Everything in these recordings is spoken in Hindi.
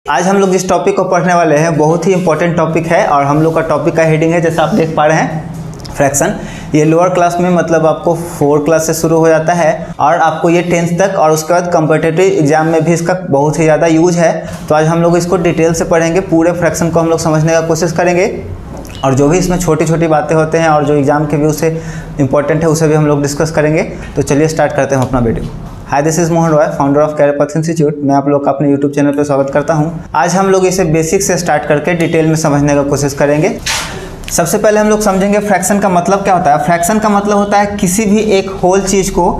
आज हम लोग जिस टॉपिक को पढ़ने वाले हैं बहुत ही इंपॉर्टेंट टॉपिक है और हम लोग का टॉपिक का हेडिंग है जैसा आप देख पा रहे हैं फ्रैक्शन। ये लोअर क्लास में मतलब आपको 4 क्लास से शुरू हो जाता है और आपको ये 10th तक और उसके बाद कॉम्पिटिटिव एग्जाम में भी इसका बहुत ही ज़्यादा यूज है। तो आज हम लोग इसको डिटेल से पढ़ेंगे, पूरे फ्रैक्शन को हम लोग समझने का कोशिश करेंगे और जो भी इसमें छोटी छोटी बातें होते हैं और जो एग्जाम के व्यू से इंपॉर्टेंट है उसे भी हम लोग डिस्कस करेंगे। तो चलिए स्टार्ट करते हैं अपना video. Hi, this is Mohan Roy, founder of career path institute. मैं आप लोग का अपने यूट्यूब चैनल पर स्वागत करता हूं। आज हम लोग इसे बेसिक से स्टार्ट करके डिटेल में समझने का कोशिश करेंगे। सबसे पहले हम लोग समझेंगे फ्रैक्शन का मतलब क्या होता है। फ्रैक्शन का मतलब होता है किसी भी एक होल चीज़ को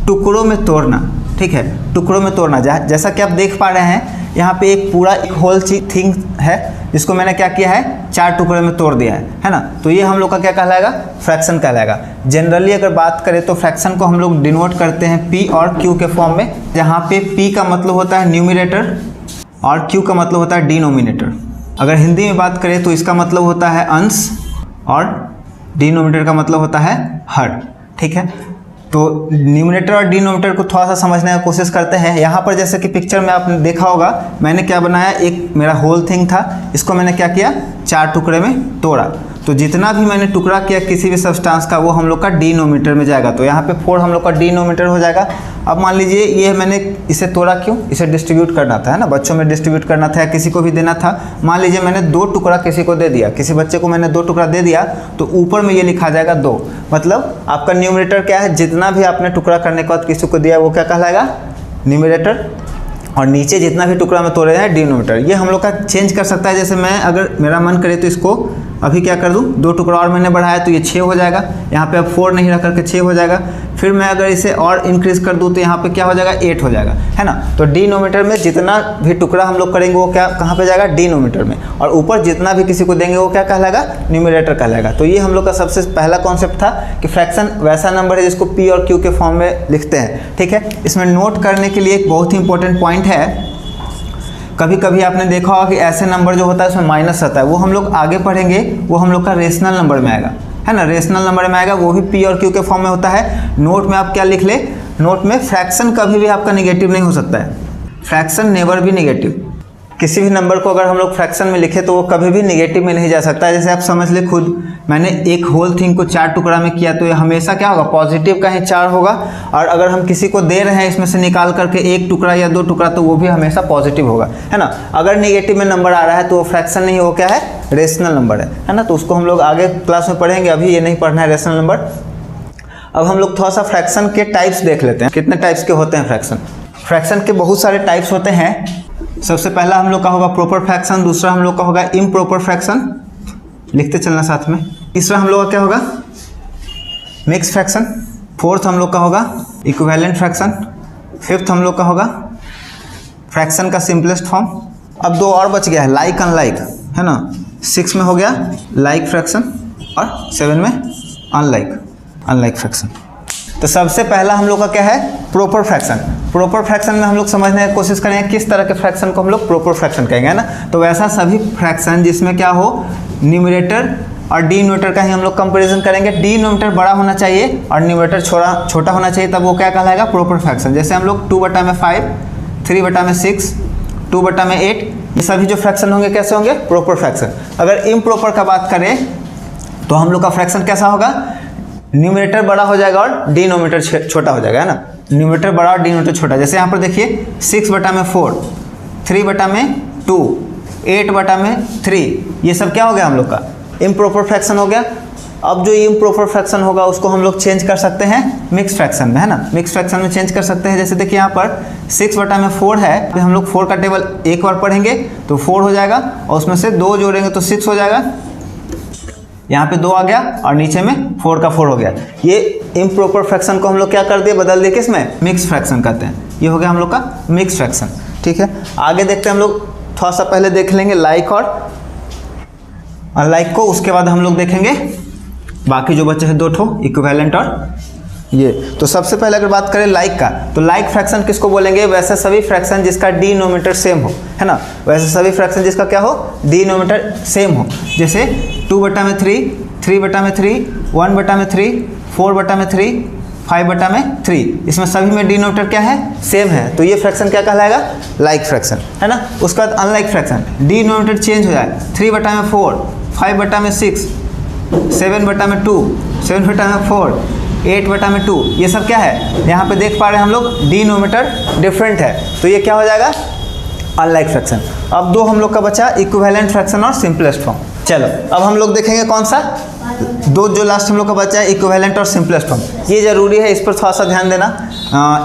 टुकड़ों में तोड़ना। ठीक है, टुकड़ों में तोड़ना। जैसा कि आप देख पा रहे हैं यहाँ पे एक पूरा एक होल थिंग है जिसको मैंने क्या किया है, 4 टुकड़े में तोड़ दिया है ना। तो ये हम लोग का क्या कहलाएगा, फ्रैक्शन कहलाएगा। जनरली अगर बात करें तो फ्रैक्शन को हम लोग डिनोट करते हैं P और Q के फॉर्म में, जहाँ पे P का मतलब होता है न्यूमिनेटर और Q का मतलब होता है डिनोमिनेटर। अगर हिंदी में बात करें तो इसका मतलब होता है अंश और डिनोमिनेटर का मतलब होता है हर। ठीक है, तो न्यूमिनेटर और डिनोमिनेटर को थोड़ा सा समझने की कोशिश करते हैं। यहाँ पर जैसे कि पिक्चर में आपने देखा होगा मैंने क्या बनाया, एक मेरा होल थिंग था, इसको मैंने क्या किया, 4 टुकड़े में तोड़ा। तो जितना भी मैंने टुकड़ा किया किसी भी सब्सटेंस का वो हम लोग का डिनोमिनेटर में जाएगा। तो यहाँ पे 4 हम लोग का डिनोमिनेटर हो जाएगा। अब मान लीजिए ये मैंने इसे तोड़ा क्यों, इसे डिस्ट्रीब्यूट करना था, है ना, बच्चों में डिस्ट्रीब्यूट करना था या किसी को भी देना था। मान लीजिए मैंने 2 टुकड़ा किसी को दे दिया, किसी बच्चे को मैंने 2 टुकड़ा दे दिया, तो ऊपर में ये लिखा जाएगा 2। मतलब आपका न्यूमिनेटर क्या है, जितना भी आपने टुकड़ा करने के बाद किसी को दिया वो क्या कहलाएगा, न्यूमिनेटर। और नीचे जितना भी टुकड़ा में तोड़े हैं डिनोमिनेटर। ये हम लोग का चेंज कर सकता है। जैसे मैं अगर मेरा मन करे तो इसको अभी क्या कर दूं, 2 टुकड़ा और मैंने बढ़ाया तो ये 6 हो जाएगा। यहाँ पे अब 4 नहीं रख करके 6 हो जाएगा। फिर मैं अगर इसे और इंक्रीज कर दूं तो यहाँ पे क्या हो जाएगा, 8 हो जाएगा, है ना। तो डिनोमिनेटर में जितना भी टुकड़ा हम लोग करेंगे वो क्या कहाँ पे जाएगा, डिनोमिनेटर में। और ऊपर जितना भी किसी को देंगे वो क्या कहलाएगा, न्यूमिनेटर कहलाएगा। तो ये हम लोग का सबसे पहला कॉन्सेप्ट था कि फ्रैक्शन वैसा नंबर है जिसको P और Q के फॉर्म में लिखते हैं। ठीक है, इसमें नोट करने के लिए एक बहुत ही इंपॉर्टेंट पॉइंट है। कभी कभी आपने देखा होगा कि ऐसे नंबर जो होता है उसमें माइनस आता है, वो हम लोग आगे पढ़ेंगे, वो हम लोग का रेशनल नंबर में आएगा, है ना। रेशनल नंबर में आएगा, वो भी P और Q के फॉर्म में होता है। नोट में आप क्या लिख ले, नोट में फ्रैक्शन कभी भी आपका निगेटिव नहीं हो सकता है। फ्रैक्शन नेवर भी निगेटिव। किसी भी नंबर को अगर हम लोग फ्रैक्शन में लिखे तो वो कभी भी निगेटिव में नहीं जा सकता है। जैसे आप समझ ले खुद, मैंने एक होल थिंग को 4 टुकड़ा में किया तो ये हमेशा क्या होगा, पॉजिटिव का ही 4 होगा। और अगर हम किसी को दे रहे हैं इसमें से निकाल करके 1 टुकड़ा या 2 टुकड़ा तो वो भी हमेशा पॉजिटिव होगा, है ना। अगर निगेटिव में नंबर आ रहा है तो वो फ्रैक्शन नहीं, वो क्या है, रेशनल नंबर है ना। तो उसको हम लोग आगे क्लास में पढ़ेंगे, अभी ये नहीं पढ़ना है रेशनल नंबर। अब हम लोग थोड़ा सा फ्रैक्शन के टाइप्स देख लेते हैं, कितने टाइप्स के होते हैं फ्रैक्शन। फ्रैक्शन के बहुत सारे टाइप्स होते हैं। सबसे पहला हम लोग का होगा प्रॉपर फ्रैक्शन, दूसरा हम लोग का होगा इम्प्रॉपर फ्रैक्शन, लिखते चलना साथ में। तीसरा हम लोग का क्या होगा, मिक्स फ्रैक्शन। फोर्थ हम लोग का होगा इक्विवेलेंट फ्रैक्शन। फिफ्थ हम लोग का होगा फ्रैक्शन का सिंपलेस्ट फॉर्म। अब 2 और बच गया है, लाइक अनलाइक, है ना। 6 में हो गया लाइक फ्रैक्शन और 7 में अनलाइक फ्रैक्शन। तो सबसे पहला हम लोग का क्या है, प्रॉपर फ्रैक्शन। प्रॉपर फ्रैक्शन में हम लोग समझने की कोशिश करेंगे किस तरह के फ्रैक्शन को हम लोग प्रॉपर फ्रैक्शन कहेंगे, है ना। तो वैसा सभी फ्रैक्शन जिसमें क्या हो, न्यूमिनेटर और डिनोमिनेटर का ही हम लोग कंपैरिजन करेंगे। डिनोमिनेटर बड़ा होना चाहिए और न्यूमिनेटर छोटा होना चाहिए, तब वो क्या कहलाएगा, प्रॉपर फ्रैक्शन। जैसे हम लोग 2/5, 3/6, 2/8, ये सभी जो फ्रैक्शन होंगे कैसे होंगे, प्रॉपर फ्रैक्शन। अगर इम्प्रॉपर का बात करें तो हम लोग का फ्रैक्शन कैसा होगा, न्यूमिनेटर बड़ा हो जाएगा और डिनोमिनेटर छोटा हो जाएगा, है ना। न्यूमिनेटर बड़ा और डिनोमिनेटर छोटा। जैसे यहाँ पर देखिए 6/4, 3/2, 8/3, ये सब क्या हो गया हम लोग का, इम्प्रॉपर फ्रैक्शन हो गया। अब जो इम्प्रॉपर फ्रैक्शन होगा उसको हम लोग चेंज कर सकते हैं मिक्स फ्रैक्शन में, है ना। मिक्स फ्रैक्शन में चेंज कर सकते हैं। जैसे देखिए यहाँ पर 6/4 है, फिर हम लोग 4 का टेबल एक बार पढ़ेंगे तो 4 हो जाएगा और उसमें से 2 जोड़ेंगे तो 6 हो जाएगा। यहाँ पे 2 आ गया और नीचे में 4 का 4 हो गया। ये इम्प्रॉपर फ्रैक्शन को हम लोग क्या कर दिए, बदल दिए, किसमें, मिक्स फ्रैक्शन कहते हैं। ये हो गया हम लोग का मिक्स फ्रैक्शन। ठीक है, आगे देखते हैं हम लोग, थोड़ा सा पहले देख लेंगे लाइक और अनलाइक को, उसके बाद हम लोग देखेंगे बाकी जो बचे हैं 2 ठो, इक्विवेलेंट और ये। तो सबसे पहले अगर बात करें लाइक का, तो लाइक फ्रैक्शन किसको बोलेंगे, वैसे सभी फ्रैक्शन जिसका डिनोमिनेटर सेम हो, है ना। वैसे सभी फ्रैक्शन जिसका क्या हो, डिनोमिनेटर सेम हो। जैसे 2/3, 3/3, 1/3, 4/3, 5/3। इसमें सभी में डिनोमिनेटर क्या है, सेम है, तो ये फ्रैक्शन क्या कहलाएगा, लाइक फ्रैक्शन, है ना। उसके बाद अनलाइक फ्रैक्शन, डिनोमिनेटर चेंज हो जाए, 3/4, 5/6, 7/2, 7/4, 8/2, ये सब क्या है, यहाँ पे देख पा रहे हैं हम लोग डिनोमिनेटर डिफरेंट है, तो ये क्या हो जाएगा, अनलाइक फ्रैक्शन। अब दो हम लोग का बचा इक्विवेलेंट फ्रैक्शन और सिंपलेस्ट फॉर्म। चलो अब हम लोग देखेंगे कौन सा, दो जो लास्ट हम लोग का बचा है इक्विवेलेंट और सिंपलेस्ट फॉर्म। ये जरूरी है, इस पर थोड़ा सा ध्यान देना।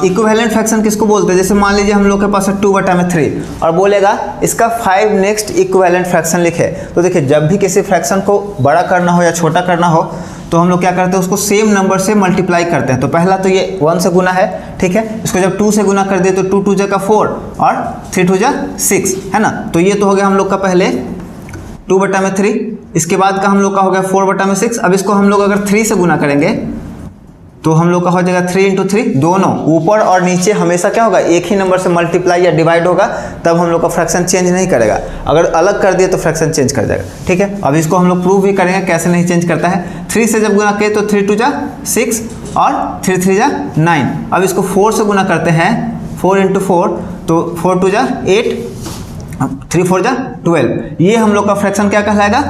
इक्विवेलेंट फ्रैक्शन किसको बोलते हैं, जैसे मान लीजिए हम लोग के पास है 2/3 और बोलेगा इसका 5 नेक्स्ट इक्विवेलेंट फ्रैक्शन लिखे। तो देखिए जब भी किसी फ्रैक्शन को बड़ा करना हो या छोटा करना हो तो हम लोग क्या करते हैं, उसको सेम नंबर से मल्टीप्लाई करते हैं। तो पहला तो ये 1 से गुना है, ठीक है, इसको जब 2 से गुना कर दिए तो 2 2 जा 4 और 3 2 जा 6, है ना। तो ये तो हो गया हम लोग का पहले 2/3, इसके बाद का हम लोग का हो गया 4/6। अब इसको हम लोग अगर 3 से गुना करेंगे तो हम लोग का हो जाएगा 3 × 3, दोनों ऊपर और नीचे हमेशा क्या होगा, एक ही नंबर से मल्टीप्लाई या डिवाइड होगा, तब हम लोग का फ्रैक्शन चेंज नहीं करेगा। अगर अलग कर दिए तो फ्रैक्शन चेंज कर जाएगा, ठीक है। अब इसको हम लोग प्रूव भी करेंगे कैसे नहीं चेंज करता है। 3 से जब गुना किए तो 3 2 जा 6 और 3 3 जा 9। अब इसको 4 से गुना करते हैं, 4 × 4, तो 4 2 जा 8, 3 4 जा 12। ये हम लोग का फ्रैक्शन क्या कहलाएगा,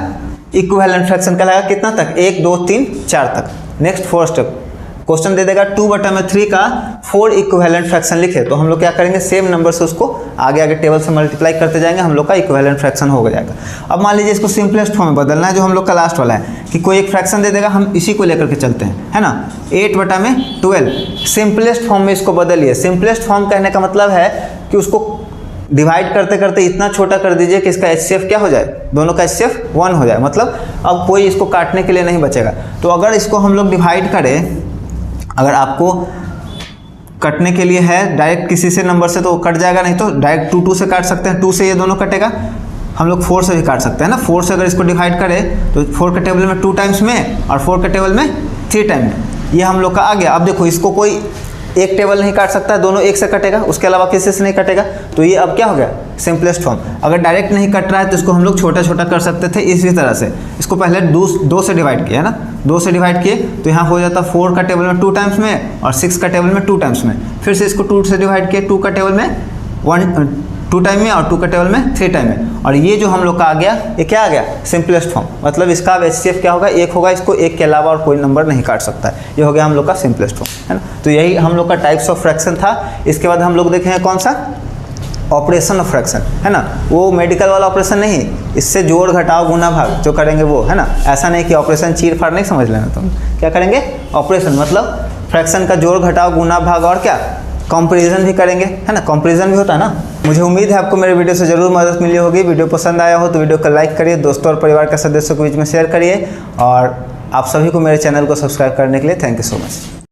इक्विवेलेंट फ्रैक्शन कहलाएगा। कितना तक, 1 2 3 4 तक। नेक्स्ट 4 स्टेप, क्वेश्चन दे देगा 2/3 का 4 इक्विवेलेंट फ्रैक्शन लिखे, तो हम लोग क्या करेंगे, सेम नंबर से उसको आगे आगे टेबल से मल्टीप्लाई करते जाएंगे, हम लोग का इक्विवेलेंट फ्रैक्शन हो जाएगा। अब मान लीजिए इसको सिंपलेस्ट फॉर्म में बदलना है, जो हम लोग का लास्ट वाला है कि कोई एक फ्रैक्शन दे देगा, हम इसी को लेकर के चलते हैं, है ना। 8/12 सिंपलेस्ट फॉर्म में इसको बदलिए। सिंपलेस्ट फॉर्म कहने का मतलब है कि उसको डिवाइड करते करते इतना छोटा कर दीजिए कि इसका HCF क्या हो जाए, दोनों का HCF 1 हो जाए, मतलब अब कोई इसको काटने के लिए नहीं बचेगा। तो अगर इसको हम लोग डिवाइड करें, अगर आपको कटने के लिए है डायरेक्ट किसी से नंबर से तो कट जाएगा, नहीं तो डायरेक्ट 2 2 से काट सकते हैं, 2 से ये दोनों कटेगा। हम लोग 4 से भी काट सकते हैं ना, 4 से अगर इसको डिवाइड करें तो 4 के टेबल में 2 टाइम्स में और 4 के टेबल में 3 टाइम में, ये हम लोग का आ गया। अब देखो इसको कोई एक टेबल नहीं काट सकता, दोनों एक से कटेगा, उसके अलावा किसी से नहीं कटेगा, तो ये अब क्या हो गया, सिंपलेस्ट फॉर्म। अगर डायरेक्ट नहीं कट रहा है तो इसको हम लोग छोटा छोटा कर सकते थे इसी तरह से। इसको पहले 2 से डिवाइड किया है ना, 2 से डिवाइड किए तो यहाँ हो जाता 4 का टेबल में 2 टाइम्स में और 6 का टेबल में 2 टाइम्स में। फिर से इसको 2 से डिवाइड किए, 2 का टेबल में 2 टाइम में और 2 का टेबल में 3 टाइम में। और ये जो हम लोग का आ गया, ये क्या आ गया, सिंपलेस्ट फॉर्म। मतलब इसका अब HCF क्या होगा, 1 होगा, इसको 1 के अलावा और कोई नंबर नहीं काट सकता है। ये हो गया हम लोग का सिंपलेस्ट फॉर्म, है ना। तो यही हम लोग का टाइप्स ऑफ फ्रैक्शन था। इसके बाद हम लोग देखेंगे कौन सा, ऑपरेशन ऑफ फ्रैक्शन, है ना। वो मेडिकल वाला ऑपरेशन नहीं, इससे जोड़ घटाव गुना भाग जो करेंगे वो, है ना। ऐसा नहीं कि ऑपरेशन चीर फाड़ नहीं समझ लेना तुम, क्या करेंगे, ऑपरेशन मतलब फ्रैक्शन का जोड़ घटाव गुना भाग और क्या, कंपैरिजन भी करेंगे, है ना। कंपैरिजन भी होता है ना। मुझे उम्मीद है आपको मेरे वीडियो से जरूर मदद मिली होगी। वीडियो पसंद आया हो तो वीडियो को लाइक करिए, दोस्तों और परिवार के सदस्यों के बीच में शेयर करिए, और आप सभी को मेरे चैनल को सब्सक्राइब करने के लिए थैंक यू सो मच।